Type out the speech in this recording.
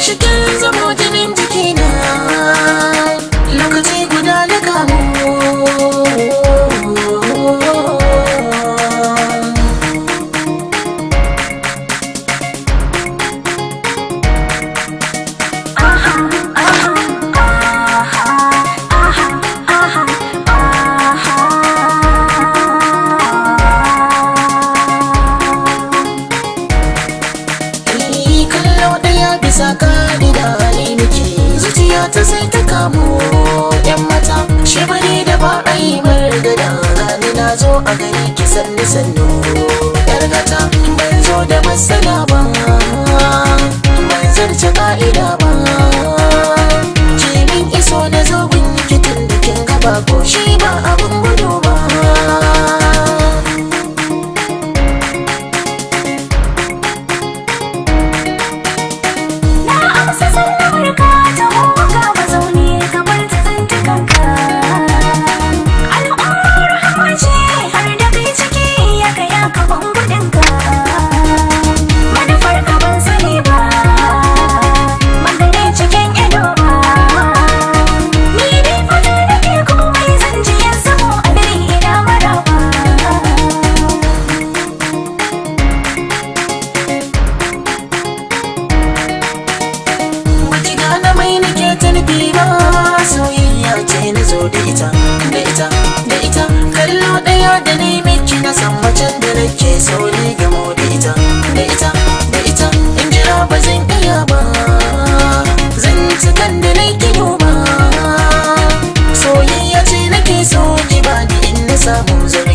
gashi kin zamo jinin jikina, lokaci guda na kamu. Bisa ka'ida ne muke zuciya ta sai ta kamo yan mata, shi bane da ba a yi margada. Gani na zo a gari ki sannu sannu yar gata, ban zo da matsala ba, ban zarce ka'ida ba. Kimin iso na zo gun kitin da kin gaba ko shi ba abun gudu ba. Soyayya ce na zo da ita, da ita, da ita. Kallo ɗaya da ni miki na san macen da nake so ni gamo da ita, da ita, da ita. In jira ba zan iya ba, zan ci kan da nake duba. Soyayya ce nake so ki ba ni in na samu zuri.